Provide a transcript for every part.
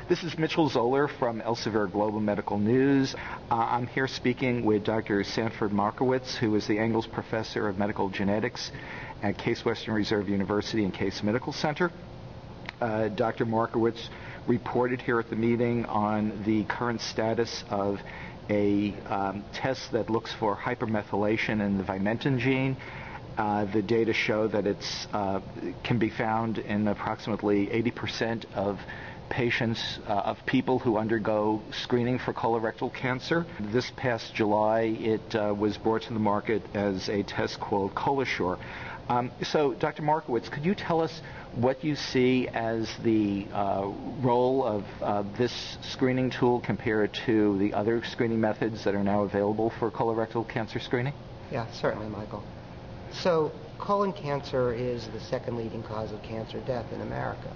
This is Mitchell Zoller from Elsevier Global Medical News. I'm here speaking with Dr. Sanford Markowitz, who is the Engels Professor of Medical Genetics at Case Western Reserve University and Case Medical Center. Dr. Markowitz reported here at the meeting on the current status of a test that looks for hypermethylation in the vimentin gene. The data show that it can be found in approximately 80% of patients, of people who undergo screening for colorectal cancer. This past July, it was brought to the market as a test called ColoSure. So, Dr. Markowitz, could you tell us what you see as the role of this screening tool compared to the other screening methods that are now available for colorectal cancer screening? Yeah, certainly, Michael. So, colon cancer is the second leading cause of cancer death in America.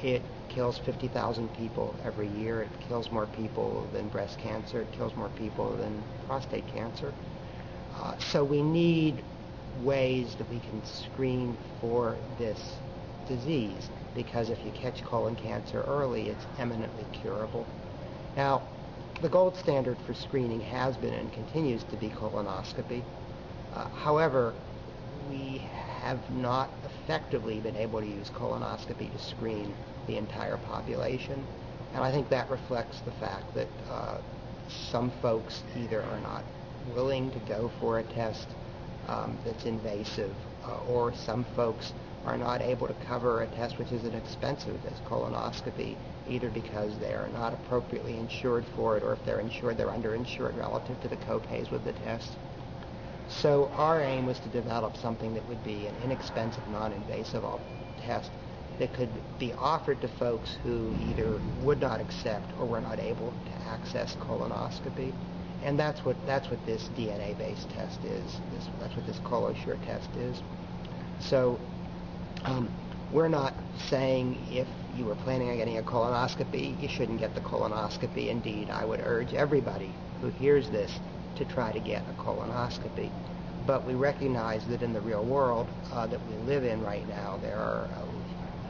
It kills 50,000 people every year. It kills more people than breast cancer. It kills more people than prostate cancer. So we need ways that we can screen for this disease, because if you catch colon cancer early, it's eminently curable. Now, the gold standard for screening has been and continues to be colonoscopy. However, we have not effectively been able to use colonoscopy to screen the entire population, and I think that reflects the fact that some folks either are not willing to go for a test that's invasive, or some folks are not able to cover a test which is as expensive as colonoscopy, either because they are not appropriately insured for it, or if they're insured, they're underinsured relative to the co-pays with the test. So our aim was to develop something that would be an inexpensive, non-invasive test that could be offered to folks who either would not accept or were not able to access colonoscopy. And that's what this DNA-based test is. That's what this ColoSure test is. So we're not saying if you were planning on getting a colonoscopy, you shouldn't get the colonoscopy. Indeed, I would urge everybody who hears this to try to get a colonoscopy. But we recognize that in the real world that we live in right now, there are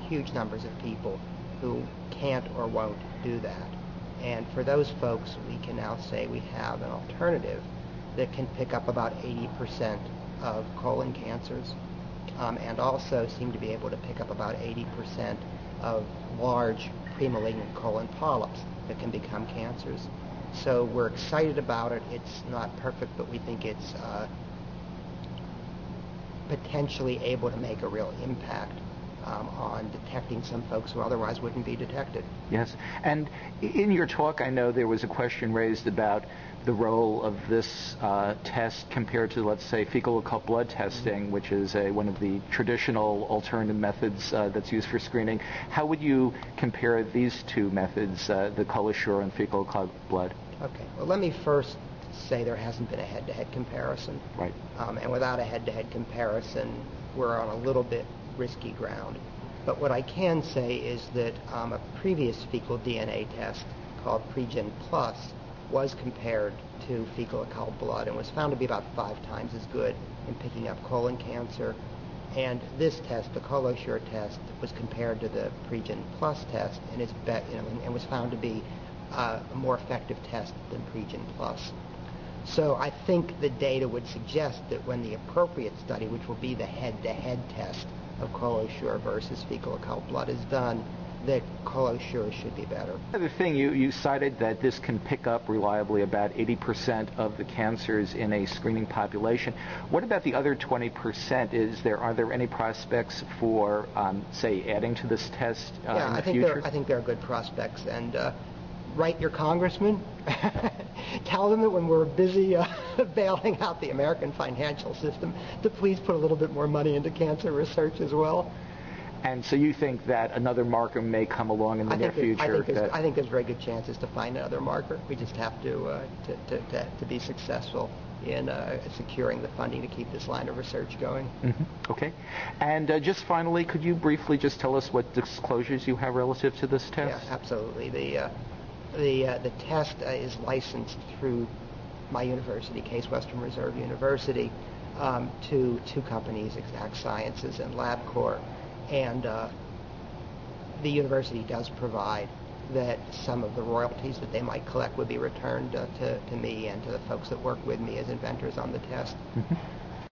huge numbers of people who can't or won't do that. And for those folks, we can now say we have an alternative that can pick up about 80% of colon cancers, and also seem to be able to pick up about 80% of large premalignant colon polyps that can become cancers. So we're excited about it. It's not perfect, but we think it's potentially able to make a real impact on detecting some folks who otherwise wouldn't be detected. Yes. And in your talk, I know there was a question raised about the role of this test compared to, let's say, fecal occult blood testing, which is one of the traditional alternative methods that's used for screening. How would you compare these two methods, the ColoSure and fecal occult blood? Okay. Well, let me first say there hasn't been a head-to-head comparison. Right. And without a head-to-head comparison, we're on a little bit risky ground. But what I can say is that a previous fecal DNA test called PreGen Plus was compared to fecal occult blood and was found to be about 5 times as good in picking up colon cancer. And this test, the ColoSure test, was compared to the PreGen Plus test and and was found to be a more effective test than PreGen Plus. So I think the data would suggest that when the appropriate study, which will be the head-to-head test of ColoSure versus fecal occult blood, is done, that ColoSure should be better. The other thing, you cited that this can pick up reliably about 80% of the cancers in a screening population. What about the other 20%? Are there any prospects for, say, adding to this test in the future? I think there are good prospects. And write your congressman. Tell them that when we're busy bailing out the American financial system, to please put a little bit more money into cancer research as well. And so you think that another marker may come along in the near future? I think there's very good chances to find another marker. We just have to be successful in securing the funding to keep this line of research going. Mm-hmm. Okay. And just finally, could you briefly just tell us what disclosures you have relative to this test? Yeah, absolutely. The test is licensed through my university, Case Western Reserve University, to 2 companies, Exact Sciences and LabCorp. And the university does provide that some of the royalties that they might collect would be returned to me and to the folks that work with me as inventors on the test. Mm-hmm.